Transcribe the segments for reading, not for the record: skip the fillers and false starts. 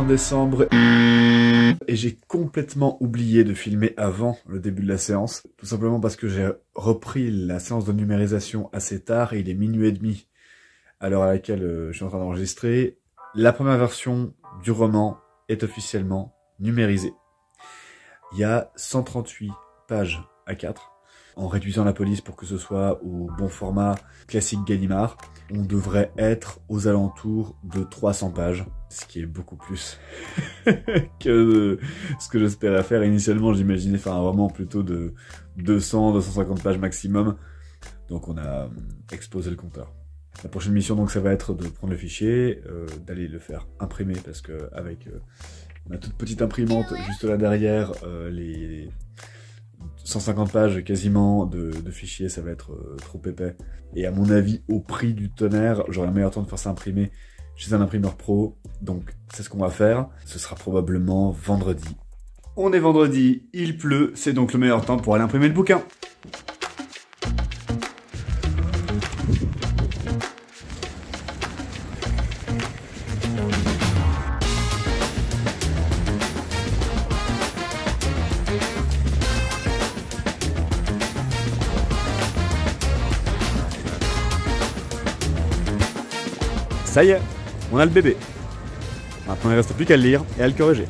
Décembre et j'ai complètement oublié de filmer avant le début de la séance, tout simplement parce que j'ai repris la séance de numérisation assez tard et il est minuit et demi à l'heure à laquelle je suis en train d'enregistrer. La première version du roman est officiellement numérisée. Il y a 138 pages A4. En réduisant la police pour que ce soit au bon format classique Gallimard, on devrait être aux alentours de 300 pages, ce qui est beaucoup plus que ce que j'espérais faire. Initialement, j'imaginais faire un roman plutôt de 200-250 pages maximum, donc on a explosé le compteur. La prochaine mission, donc, ça va être de prendre le fichier, d'aller le faire imprimer, parce que avec ma toute petite imprimante juste là derrière, les 150 pages quasiment de fichiers, ça va être trop épais. Et à mon avis, au prix du tonnerre, j'aurai un meilleur temps de faire ça imprimer chez un imprimeur pro. Donc c'est ce qu'on va faire. Ce sera probablement vendredi. On est vendredi, il pleut, c'est donc le meilleur temps pour aller imprimer le bouquin. Ça y est, on a le bébé. Maintenant il ne reste plus qu'à le lire et à le corriger.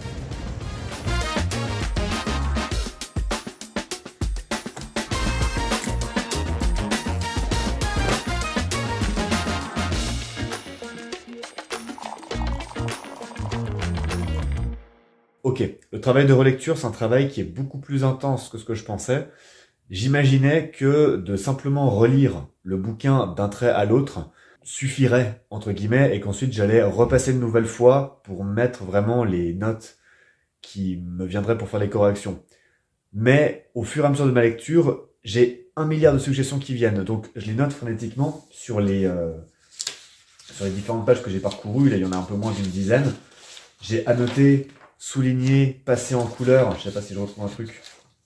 Ok, le travail de relecture, c'est un travail qui est beaucoup plus intense que ce que je pensais. J'imaginais que de simplement relire le bouquin d'un trait à l'autre suffirait, entre guillemets, et qu'ensuite j'allais repasser une nouvelle fois pour mettre vraiment les notes qui me viendraient pour faire les corrections. Mais au fur et à mesure de ma lecture, j'ai 1 milliard de suggestions qui viennent, donc je les note frénétiquement sur les différentes pages que j'ai parcourues. Là, il y en a un peu moins d'une dizaine. J'ai annoté, souligné, passé en couleur. Je sais pas si je retrouve un truc.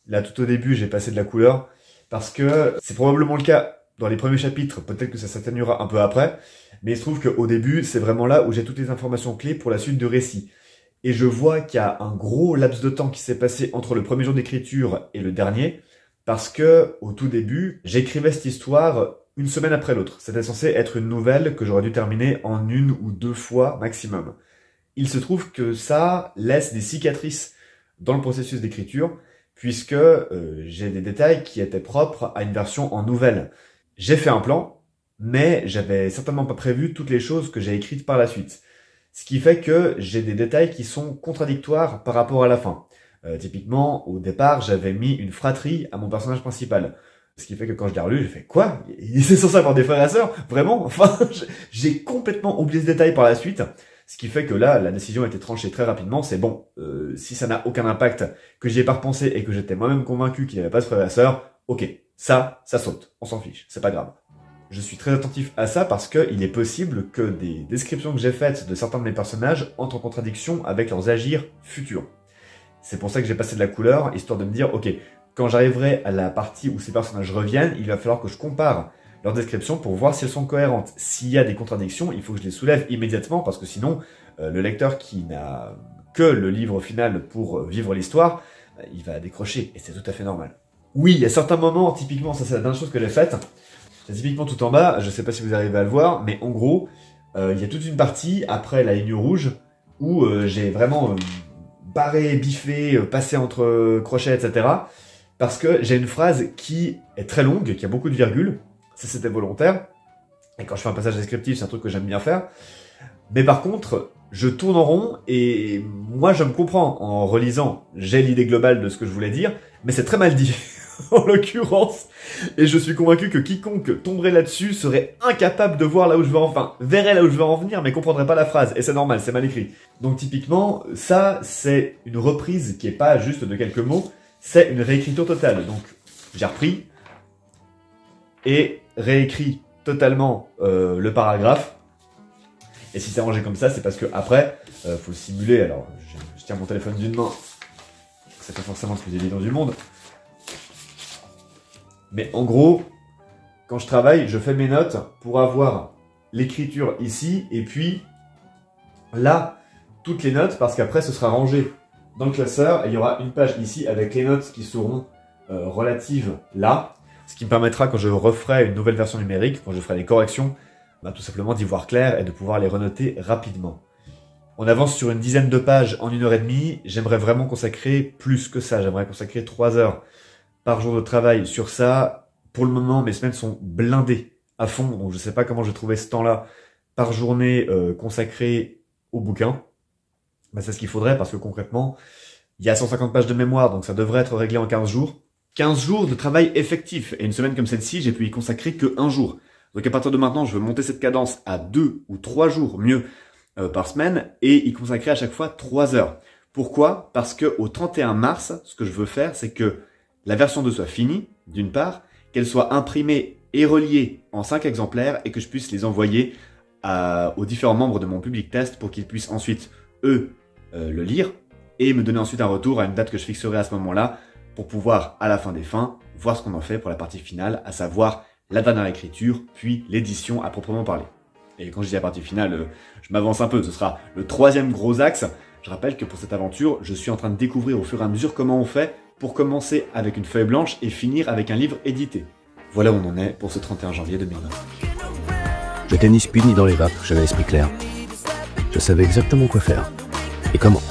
Là, tout au début, j'ai passé de la couleur, parce que c'est probablement le cas dans les premiers chapitres, peut-être que ça s'atténuera un peu après, mais il se trouve qu'au début, c'est vraiment là où j'ai toutes les informations clés pour la suite du récit. Et je vois qu'il y a un gros laps de temps qui s'est passé entre le premier jour d'écriture et le dernier, parce que au tout début, j'écrivais cette histoire une semaine après l'autre. C'était censé être une nouvelle que j'aurais dû terminer en 1 ou 2 fois maximum. Il se trouve que ça laisse des cicatrices dans le processus d'écriture, puisque j'ai des détails qui étaient propres à une version en nouvelle. J'ai fait un plan, mais j'avais certainement pas prévu toutes les choses que j'ai écrites par la suite. Ce qui fait que j'ai des détails qui sont contradictoires par rapport à la fin. Typiquement, au départ, j'avais mis une fratrie à mon personnage principal. Ce qui fait que quand je l'ai relu, j'ai fait « Quoi ? Il est censé avoir des frères et sœurs ? Vraiment ?» Enfin, j'ai complètement oublié ce détail par la suite. Ce qui fait que là, la décision a été tranchée très rapidement. C'est bon, si ça n'a aucun impact, que j'y ai pas repensé et que j'étais moi-même convaincu qu'il n'y avait pas de frères et sœurs, ok. Ça saute, on s'en fiche, c'est pas grave. Je suis très attentif à ça parce qu'il est possible que des descriptions que j'ai faites de certains de mes personnages entrent en contradiction avec leurs agirs futurs. C'est pour ça que j'ai passé de la couleur, histoire de me dire, ok, quand j'arriverai à la partie où ces personnages reviennent, il va falloir que je compare leurs descriptions pour voir si elles sont cohérentes. S'il y a des contradictions, il faut que je les soulève immédiatement parce que sinon, le lecteur qui n'a que le livre final pour vivre l'histoire, il va décrocher et c'est tout à fait normal. Oui, il y a certains moments, typiquement, ça c'est la dernière chose que j'ai faite, c'est typiquement tout en bas, je sais pas si vous arrivez à le voir, mais en gros, il y a toute une partie, après la ligne rouge, où j'ai vraiment barré, biffé, passé entre crochets, etc. Parce que j'ai une phrase qui est très longue, qui a beaucoup de virgules, ça c'était volontaire, et quand je fais un passage descriptif, c'est un truc que j'aime bien faire, mais par contre, je tourne en rond, et moi je me comprends en relisant, j'ai l'idée globale de ce que je voulais dire, mais c'est très mal dit. En l'occurrence, et je suis convaincu que quiconque tomberait là-dessus serait incapable de voir là où je veux verrait là où je veux en venir, mais comprendrait pas la phrase, et c'est normal, c'est mal écrit. Donc typiquement, ça, c'est une reprise qui est pas juste de quelques mots, c'est une réécriture totale. Donc, j'ai repris, et réécrit totalement le paragraphe, et si c'est rangé comme ça, c'est parce que après, Faut le simuler, alors je tiens mon téléphone d'une main, c'est pas forcément le plus évident du monde. Mais en gros, quand je travaille, je fais mes notes pour avoir l'écriture ici, et puis là, toutes les notes, parce qu'après ce sera rangé dans le classeur, et il y aura une page ici avec les notes qui seront relatives là, ce qui me permettra, quand je referai une nouvelle version numérique, quand je ferai les corrections, bah, tout simplement d'y voir clair et de pouvoir les renoter rapidement. On avance sur une dizaine de pages en 1h30, j'aimerais vraiment consacrer plus que ça, j'aimerais consacrer 3 heures par jour de travail sur ça. Pour le moment, mes semaines sont blindées à fond, donc je ne sais pas comment je vais trouver ce temps-là par journée consacré au bouquin. Bah, c'est ce qu'il faudrait, parce que concrètement, il y a 150 pages de mémoire, donc ça devrait être réglé en 15 jours. 15 jours de travail effectif, et une semaine comme celle-ci, j'ai pu y consacrer que 1 jour. Donc à partir de maintenant, je veux monter cette cadence à 2 ou 3 jours, mieux, par semaine, et y consacrer à chaque fois 3 heures. Pourquoi? Parce que au 31 mars, ce que je veux faire, c'est que la version 2 soit finie, d'une part, qu'elle soit imprimée et reliée en 5 exemplaires, et que je puisse les envoyer aux différents membres de mon public test pour qu'ils puissent ensuite, eux, le lire, et me donner ensuite un retour à une date que je fixerai à ce moment-là, pour pouvoir, à la fin des fins, voir ce qu'on en fait pour la partie finale, à savoir la dernière écriture, puis l'édition à proprement parler. Et quand je dis la partie finale, je m'avance un peu, ce sera le 3e gros axe. Je rappelle que pour cette aventure, je suis en train de découvrir au fur et à mesure comment on fait pour commencer avec une feuille blanche et finir avec un livre édité. Voilà où on en est pour ce 31 janvier 2020. J'étais ni speed ni dans les vapes, j'avais l'esprit clair. Je savais exactement quoi faire et comment.